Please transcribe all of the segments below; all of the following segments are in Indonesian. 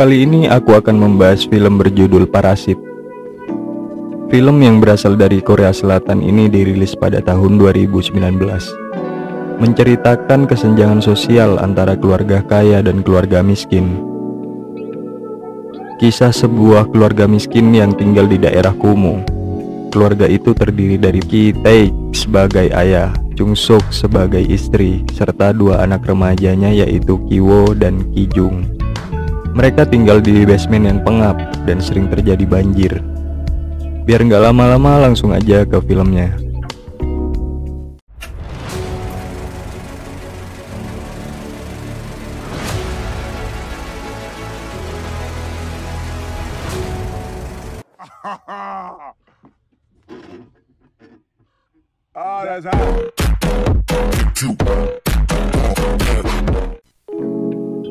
Kali ini aku akan membahas film berjudul Parasit. Film yang berasal dari Korea Selatan ini dirilis pada tahun 2019. Menceritakan kesenjangan sosial antara keluarga kaya dan keluarga miskin. Kisah sebuah keluarga miskin yang tinggal di daerah kumuh. Keluarga itu terdiri dari Ki Tae sebagai ayah, Chung Sok sebagai istri, serta dua anak remajanya yaitu Ki Wo dan Ki Jung. Mereka tinggal di basement yang pengap dan sering terjadi banjir. Biar nggak lama-lama, langsung aja ke filmnya.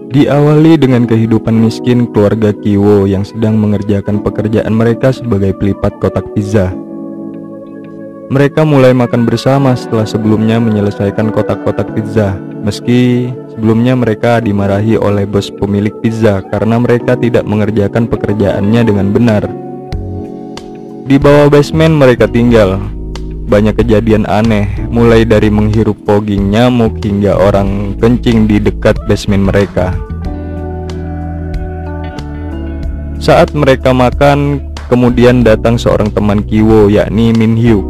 Diawali dengan kehidupan miskin keluarga Ki Wo yang sedang mengerjakan pekerjaan mereka sebagai pelipat kotak pizza. Mereka mulai makan bersama setelah sebelumnya menyelesaikan kotak-kotak pizza. Meski sebelumnya mereka dimarahi oleh bos pemilik pizza karena mereka tidak mengerjakan pekerjaannya dengan benar. Di bawah basement mereka tinggal. Banyak kejadian aneh, mulai dari menghirup fogging nyamuk hingga orang kencing di dekat basement mereka. Saat mereka makan, kemudian datang seorang teman Ki Wo yakni Min Hyuk.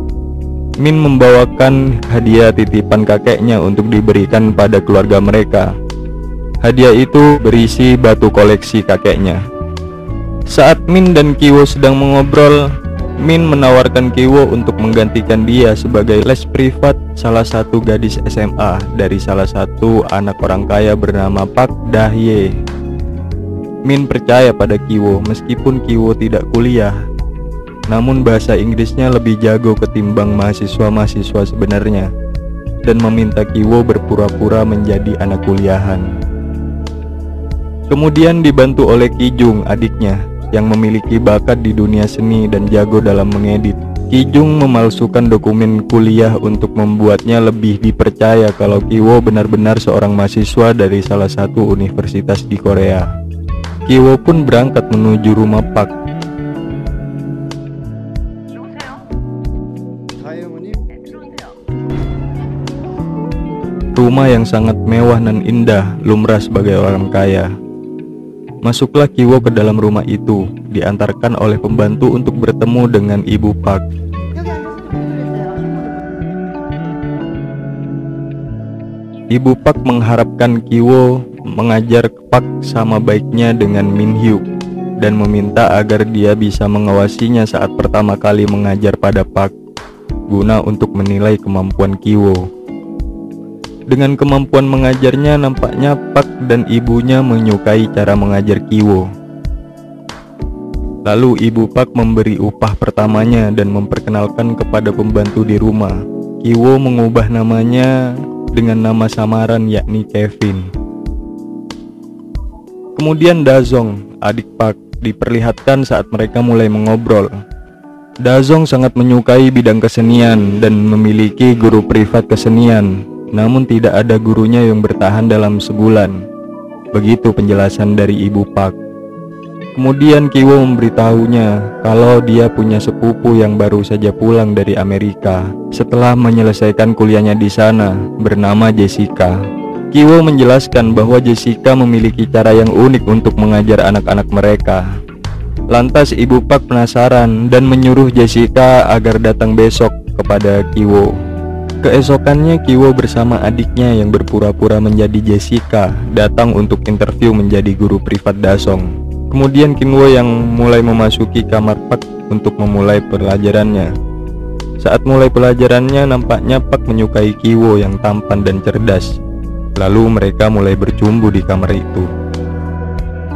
Min membawakan hadiah titipan kakeknya untuk diberikan pada keluarga mereka. Hadiah itu berisi batu koleksi kakeknya. Saat Min dan Ki Wo sedang mengobrol, Min menawarkan Ki Wo untuk menggantikan dia sebagai les privat salah satu gadis SMA dari salah satu anak orang kaya bernama Park Da-hye. Min percaya pada Ki Wo meskipun Ki Wo tidak kuliah, namun bahasa Inggrisnya lebih jago ketimbang mahasiswa-mahasiswa sebenarnya, dan meminta Ki Wo berpura-pura menjadi anak kuliahan. Kemudian dibantu oleh Ki Jung, adiknya, yang memiliki bakat di dunia seni dan jago dalam mengedit. Ki Jung memalsukan dokumen kuliah untuk membuatnya lebih dipercaya kalau Ki Wo benar-benar seorang mahasiswa dari salah satu universitas di Korea. Ki Wo pun berangkat menuju rumah Park. Rumah yang sangat mewah dan indah, lumrah sebagai orang kaya. Masuklah Ki Wo ke dalam rumah itu, diantarkan oleh pembantu untuk bertemu dengan Ibu Park. Ibu Park mengharapkan Ki Wo mengajar Park sama baiknya dengan Min Hyuk dan meminta agar dia bisa mengawasinya saat pertama kali mengajar pada Park, guna untuk menilai kemampuan Ki Wo. Dengan kemampuan mengajarnya, nampaknya Park dan ibunya menyukai cara mengajar Ki Wo. Lalu Ibu Park memberi upah pertamanya dan memperkenalkan kepada pembantu di rumah. Ki Wo mengubah namanya dengan nama samaran yakni Kevin. Kemudian Dazong, adik Park, diperlihatkan saat mereka mulai mengobrol. Dazong sangat menyukai bidang kesenian dan memiliki guru privat kesenian. Namun tidak ada gurunya yang bertahan dalam sebulan. Begitu penjelasan dari Ibu Park. Kemudian Ki Wo memberitahunya kalau dia punya sepupu yang baru saja pulang dari Amerika setelah menyelesaikan kuliahnya di sana, bernama Jessica. Ki Wo menjelaskan bahwa Jessica memiliki cara yang unik untuk mengajar anak-anak mereka. Lantas Ibu Park penasaran dan menyuruh Jessica agar datang besok kepada Ki Wo. Keesokannya Ki Wo bersama adiknya yang berpura-pura menjadi Jessica datang untuk interview menjadi guru privat Dazong. Kemudian Ki Wo yang mulai memasuki kamar Park untuk memulai pelajarannya. Saat mulai pelajarannya, nampaknya Park menyukai Ki Wo yang tampan dan cerdas. Lalu mereka mulai bercumbu di kamar itu.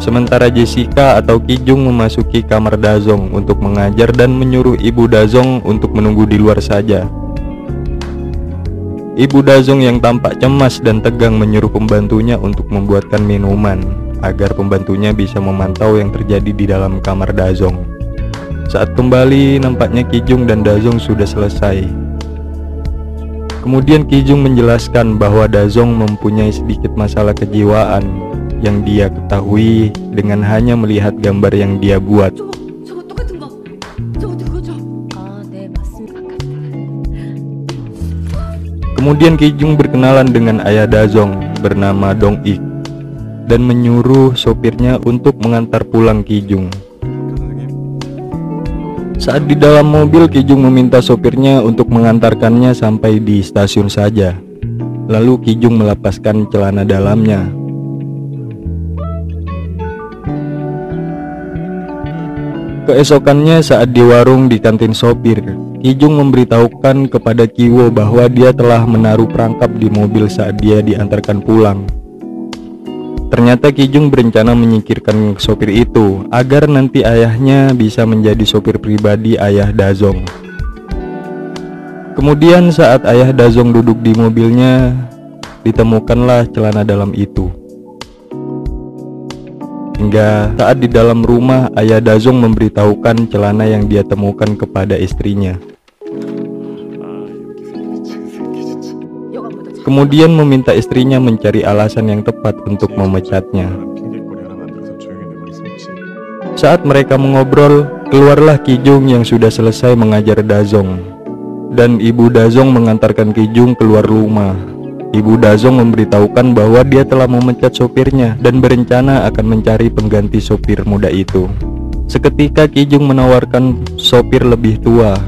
Sementara Jessica atau Ki Jung memasuki kamar Dazong untuk mengajar dan menyuruh ibu Dazong untuk menunggu di luar saja. Ibu Dazong yang tampak cemas dan tegang menyuruh pembantunya untuk membuatkan minuman agar pembantunya bisa memantau yang terjadi di dalam kamar Dazong. Saat kembali, nampaknya Ki Jung dan Dazong sudah selesai. Kemudian Ki Jung menjelaskan bahwa Dazong mempunyai sedikit masalah kejiwaan yang dia ketahui dengan hanya melihat gambar yang dia buat. 저거 똑같은 거. 저거 그거죠? 아, 네, 맞습니다. Kemudian Kijung berkenalan dengan ayah Dazong bernama Dong Ik dan menyuruh sopirnya untuk mengantar pulang Kijung. Saat di dalam mobil, Kijung meminta sopirnya untuk mengantarkannya sampai di stasiun saja. Lalu Kijung melepaskan celana dalamnya. Keesokannya saat di warung di kantin sopir, Kijung memberitahukan kepada Kiwo bahwa dia telah menaruh perangkap di mobil saat dia diantarkan pulang. Ternyata Kijung berencana menyingkirkan sopir itu agar nanti ayahnya bisa menjadi sopir pribadi ayah Dazong. Kemudian saat ayah Dazong duduk di mobilnya, ditemukanlah celana dalam itu. Hingga saat di dalam rumah, ayah Dazong memberitahukan celana yang dia temukan kepada istrinya. Kemudian meminta istrinya mencari alasan yang tepat untuk memecatnya. Saat mereka mengobrol, keluarlah Kijung yang sudah selesai mengajar Dazong. Dan ibu Dazong mengantarkan Kijung keluar rumah. Ibu Dazong memberitahukan bahwa dia telah memecat sopirnya dan berencana akan mencari pengganti sopir muda itu. Seketika Kijung menawarkan sopir lebih tua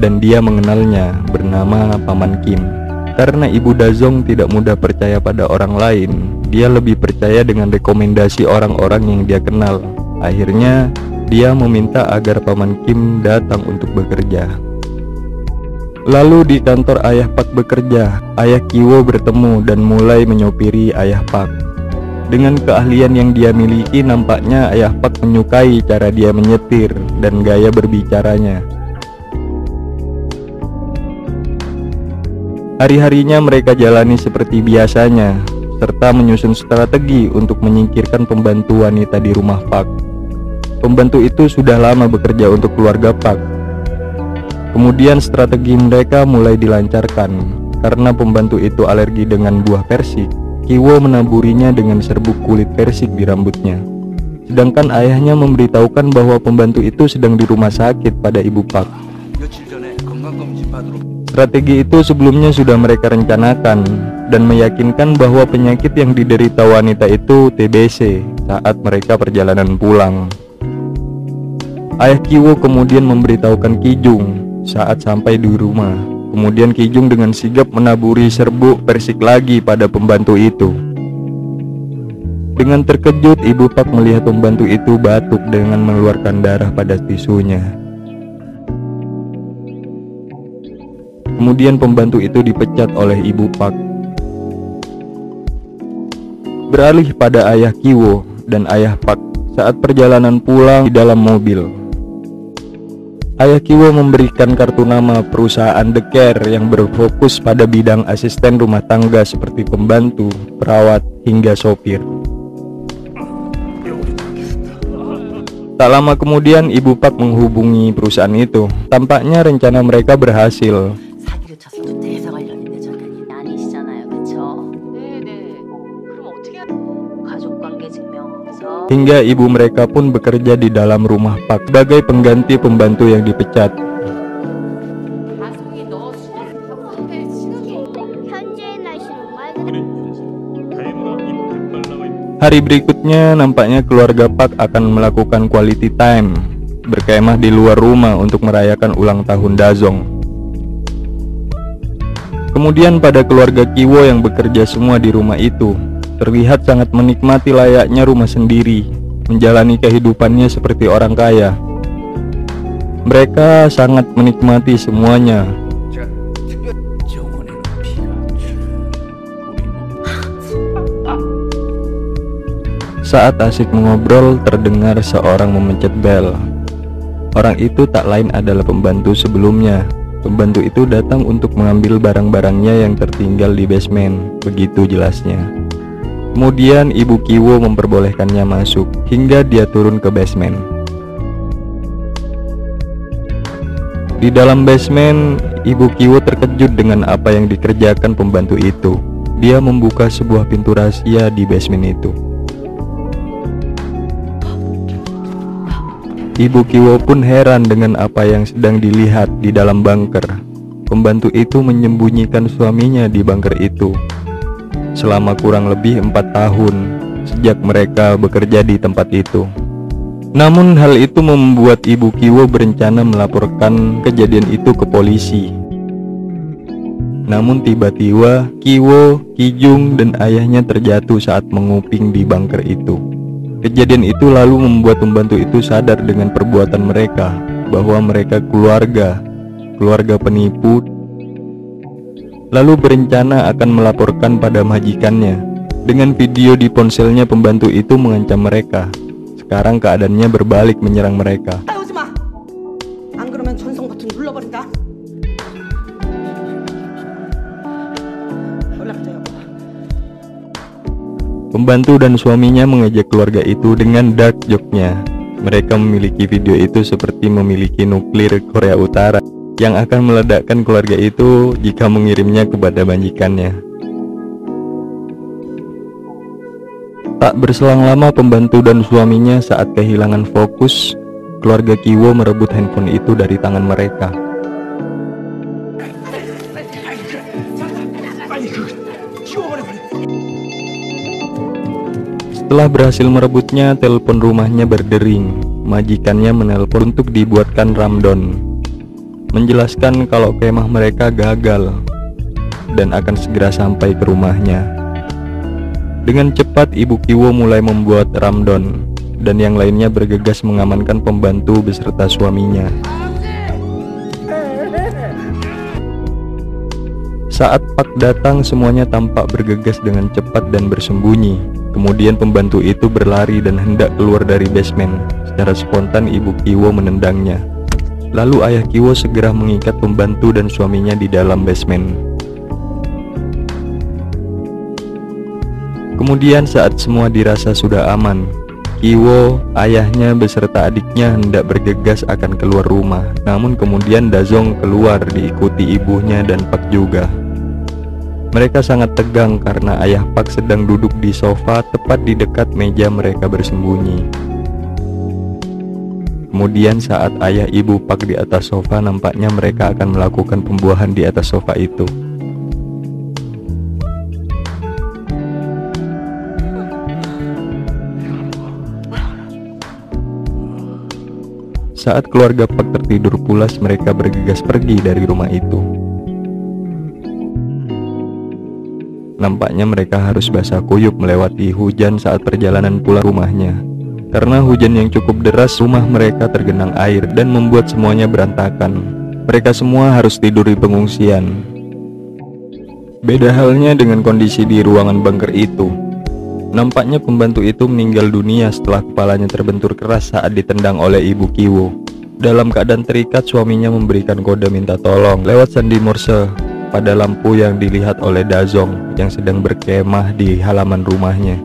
dan dia mengenalnya bernama Paman Kim. Karena ibu Dazong tidak mudah percaya pada orang lain, dia lebih percaya dengan rekomendasi orang-orang yang dia kenal. Akhirnya dia meminta agar Paman Kim datang untuk bekerja. Lalu di kantor ayah Pak bekerja, ayah Kiwo bertemu dan mulai menyopiri ayah Pak. Dengan keahlian yang dia miliki, nampaknya ayah Pak menyukai cara dia menyetir dan gaya berbicaranya. Hari-harinya mereka jalani seperti biasanya, serta menyusun strategi untuk menyingkirkan pembantu wanita di rumah Pak. Pembantu itu sudah lama bekerja untuk keluarga Pak. Kemudian strategi mereka mulai dilancarkan. Karena pembantu itu alergi dengan buah persik, Kiwo menaburinya dengan serbuk kulit persik di rambutnya. Sedangkan ayahnya memberitahukan bahwa pembantu itu sedang di rumah sakit pada ibu Pak. Strategi itu sebelumnya sudah mereka rencanakan dan meyakinkan bahwa penyakit yang diderita wanita itu TBC saat mereka perjalanan pulang. Ayah Kiwo kemudian memberitahukan Kijung saat sampai di rumah. Kemudian Kijung dengan sigap menaburi serbuk persik lagi pada pembantu itu. Dengan terkejut, ibu Pak melihat pembantu itu batuk dengan mengeluarkan darah pada tisunya. Kemudian pembantu itu dipecat oleh ibu Pak. Beralih pada ayah Kiwo dan ayah Pak saat perjalanan pulang di dalam mobil. Ayah Kiwo memberikan kartu nama perusahaan The Care yang berfokus pada bidang asisten rumah tangga seperti pembantu, perawat, hingga sopir. Tak lama kemudian ibu Pak menghubungi perusahaan itu. Tampaknya rencana mereka berhasil. Hingga ibu mereka pun bekerja di dalam rumah Pak sebagai pengganti pembantu yang dipecat. Hari berikutnya nampaknya keluarga Pak akan melakukan quality time, berkemah di luar rumah untuk merayakan ulang tahun Dazong. Kemudian pada keluarga Kiwo yang bekerja semua di rumah itu terlihat sangat menikmati layaknya rumah sendiri, menjalani kehidupannya seperti orang kaya. Mereka sangat menikmati semuanya. Saat asik mengobrol, terdengar seorang memencet bel. Orang itu tak lain adalah pembantu sebelumnya. Pembantu itu datang untuk mengambil barang-barangnya yang tertinggal di basement, begitu jelasnya. Kemudian ibu Kiwo memperbolehkannya masuk hingga dia turun ke basement. Di dalam basement, ibu Kiwo terkejut dengan apa yang dikerjakan pembantu itu. Dia membuka sebuah pintu rahasia di basement itu. Ibu Kiwo pun heran dengan apa yang sedang dilihat di dalam bunker. Pembantu itu menyembunyikan suaminya di bunker itu selama kurang lebih 4 tahun sejak mereka bekerja di tempat itu. Namun hal itu membuat Ibu Kiwo berencana melaporkan kejadian itu ke polisi. Namun tiba-tiba Kiwo, Kijung, dan ayahnya terjatuh saat menguping di bunker itu. Kejadian itu lalu membuat pembantu itu sadar dengan perbuatan mereka, bahwa mereka keluarga penipu, lalu berencana akan melaporkan pada majikannya. Dengan video di ponselnya, pembantu itu mengancam mereka. Sekarang keadaannya berbalik menyerang mereka. Pembantu dan suaminya mengejek keluarga itu dengan dark joke-nya. Mereka memiliki video itu seperti memiliki nuklir Korea Utara yang akan meledakkan keluarga itu jika mengirimnya kepada majikannya. Tak berselang lama pembantu dan suaminya saat kehilangan fokus, keluarga Kiwo merebut handphone itu dari tangan mereka. Setelah berhasil merebutnya, telepon rumahnya berdering. Majikannya menelpon untuk dibuatkan ramdon, menjelaskan kalau kemah mereka gagal dan akan segera sampai ke rumahnya. Dengan cepat Ibu Kiwo mulai membuat ramdon, dan yang lainnya bergegas mengamankan pembantu beserta suaminya. Saat Pak datang, semuanya tampak bergegas dengan cepat dan bersembunyi. Kemudian pembantu itu berlari dan hendak keluar dari basement. Secara spontan Ibu Kiwo menendangnya. Lalu ayah Kiwo segera mengikat pembantu dan suaminya di dalam basement. Kemudian saat semua dirasa sudah aman, Kiwo, ayahnya beserta adiknya hendak bergegas akan keluar rumah. Namun kemudian Dazong keluar diikuti ibunya dan Pak juga. Mereka sangat tegang karena ayah Pak sedang duduk di sofa tepat di dekat meja mereka bersembunyi. Kemudian saat ayah ibu Pak di atas sofa, nampaknya mereka akan melakukan pembuahan di atas sofa itu. Saat keluarga Pak tertidur pulas, mereka bergegas pergi dari rumah itu. Nampaknya mereka harus basah kuyup melewati hujan saat perjalanan pulang rumahnya. Karena hujan yang cukup deras, rumah mereka tergenang air dan membuat semuanya berantakan. Mereka semua harus tidur di pengungsian. Beda halnya dengan kondisi di ruangan bunker itu. Nampaknya pembantu itu meninggal dunia setelah kepalanya terbentur keras saat ditendang oleh Ibu Kiwo. Dalam keadaan terikat, suaminya memberikan kode minta tolong lewat sandi Morse pada lampu yang dilihat oleh Dazong yang sedang berkemah di halaman rumahnya.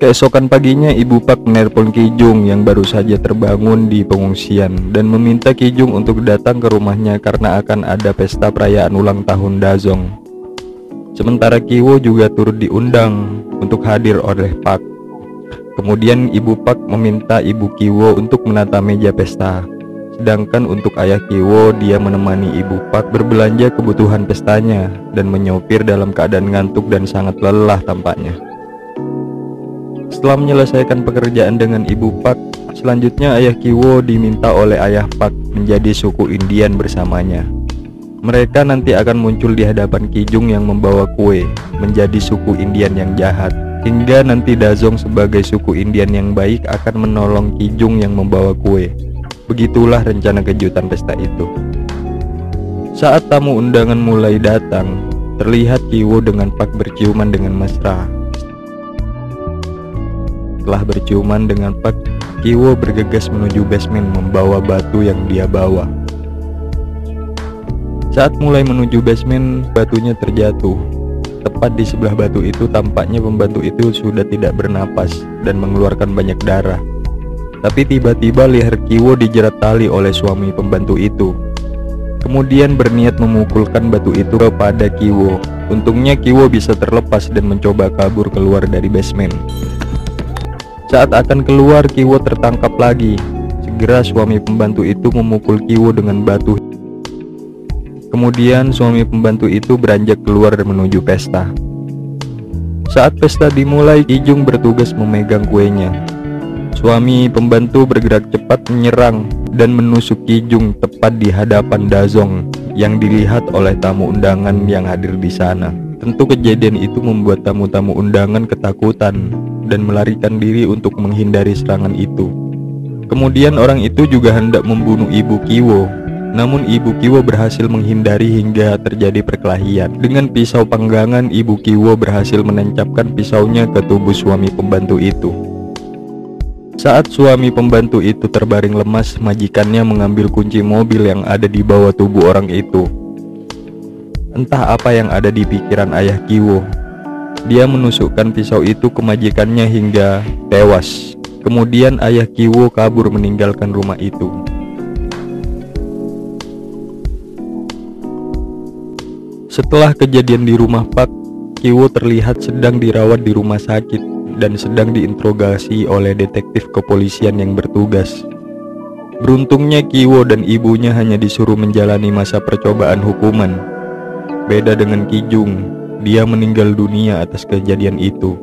Keesokan paginya Ibu Pak menelpon Kijung yang baru saja terbangun di pengungsian dan meminta Kijung untuk datang ke rumahnya karena akan ada pesta perayaan ulang tahun Dazong. Sementara Kiwo juga turut diundang untuk hadir oleh Pak. Kemudian Ibu Pak meminta Ibu Kiwo untuk menata meja pesta. Sedangkan untuk ayah Kiwo, dia menemani Ibu Pak berbelanja kebutuhan pestanya dan menyopir dalam keadaan ngantuk dan sangat lelah tampaknya. Setelah menyelesaikan pekerjaan dengan Ibu Pak, selanjutnya ayah Kiwo diminta oleh ayah Pak menjadi suku Indian bersamanya. Mereka nanti akan muncul di hadapan Kijung yang membawa kue, menjadi suku Indian yang jahat. Hingga nanti Dazong sebagai suku Indian yang baik akan menolong Kijung yang membawa kue. Begitulah rencana kejutan pesta itu. Saat tamu undangan mulai datang, terlihat Kiwo dengan Pak berciuman dengan mesra. Setelah berciuman dengan Pak, Kiwo bergegas menuju basement membawa batu yang dia bawa. Saat mulai menuju basement, batunya terjatuh. Tepat di sebelah batu itu, tampaknya pembantu itu sudah tidak bernapas dan mengeluarkan banyak darah. Tapi tiba-tiba leher Kiwo dijerat tali oleh suami pembantu itu. Kemudian berniat memukulkan batu itu kepada Kiwo. Untungnya Kiwo bisa terlepas dan mencoba kabur keluar dari basement. Saat akan keluar, Kiwo tertangkap lagi. Segera suami pembantu itu memukul Kiwo dengan batu. Kemudian suami pembantu itu beranjak keluar dan menuju pesta. Saat pesta dimulai, Kijung bertugas memegang kuenya. Suami pembantu bergerak cepat menyerang dan menusuk Kijung tepat di hadapan Dazong yang dilihat oleh tamu undangan yang hadir di sana. Tentu kejadian itu membuat tamu-tamu undangan ketakutan dan melarikan diri untuk menghindari serangan itu. Kemudian orang itu juga hendak membunuh ibu Kiwo, namun ibu Kiwo berhasil menghindari hingga terjadi perkelahian. Dengan pisau panggangan, ibu Kiwo berhasil menancapkan pisaunya ke tubuh suami pembantu itu. Saat suami pembantu itu terbaring lemas, majikannya mengambil kunci mobil yang ada di bawah tubuh orang itu. Entah apa yang ada di pikiran ayah Kiwo. Dia menusukkan pisau itu ke majikannya hingga tewas. Kemudian ayah Kiwo kabur meninggalkan rumah itu. Setelah kejadian di rumah Pak, Kiwo terlihat sedang dirawat di rumah sakit dan sedang diinterogasi oleh detektif kepolisian yang bertugas. Beruntungnya Kiwo dan ibunya hanya disuruh menjalani masa percobaan hukuman. Beda dengan Kijung, dia meninggal dunia atas kejadian itu.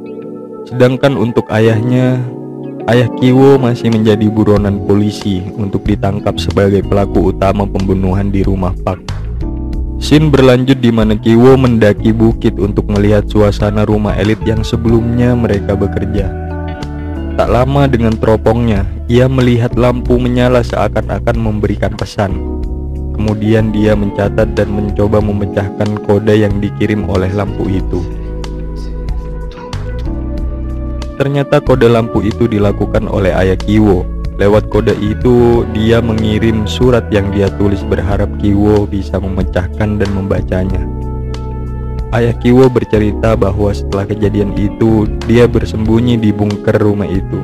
Sedangkan untuk ayahnya, ayah Kiwo masih menjadi buronan polisi untuk ditangkap sebagai pelaku utama pembunuhan di rumah Pak. Scene berlanjut di mana Kiwo mendaki bukit untuk melihat suasana rumah elit yang sebelumnya mereka bekerja. Tak lama dengan teropongnya, ia melihat lampu menyala seakan-akan memberikan pesan. Kemudian dia mencatat dan mencoba memecahkan kode yang dikirim oleh lampu itu. Ternyata kode lampu itu dilakukan oleh ayah Kiwo. Lewat kode itu, dia mengirim surat yang dia tulis berharap Kiwo bisa memecahkan dan membacanya. Ayah Kiwo bercerita bahwa setelah kejadian itu, dia bersembunyi di bunker rumah itu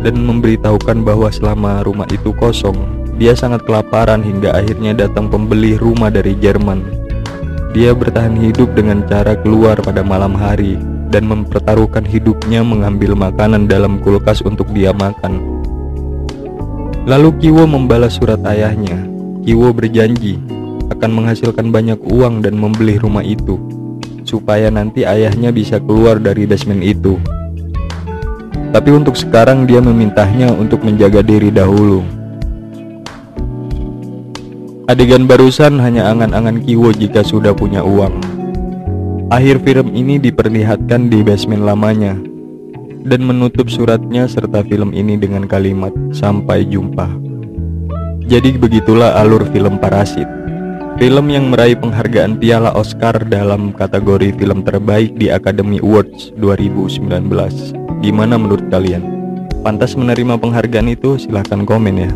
dan memberitahukan bahwa selama rumah itu kosong, dia sangat kelaparan hingga akhirnya datang pembeli rumah dari Jerman. Dia bertahan hidup dengan cara keluar pada malam hari dan mempertaruhkan hidupnya mengambil makanan dalam kulkas untuk dia makan. Lalu Kiwo membalas surat ayahnya. Kiwo berjanji akan menghasilkan banyak uang dan membeli rumah itu, supaya nanti ayahnya bisa keluar dari basement itu. Tapi untuk sekarang dia memintanya untuk menjaga diri dahulu. Adegan barusan hanya angan-angan Kiwo jika sudah punya uang. Akhir film ini diperlihatkan di basement lamanya dan menutup suratnya serta film ini dengan kalimat "Sampai jumpa". Jadi begitulah alur film Parasit. Film yang meraih penghargaan piala Oscar dalam kategori film terbaik di Academy Awards 2019. Gimana menurut kalian? Pantas menerima penghargaan itu? Silahkan komen ya.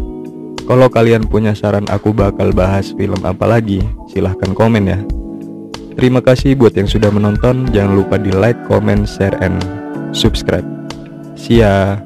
Kalau kalian punya saran aku bakal bahas film apa lagi, silahkan komen ya. Terima kasih buat yang sudah menonton. Jangan lupa di like, comment, share, and subscribe. See ya.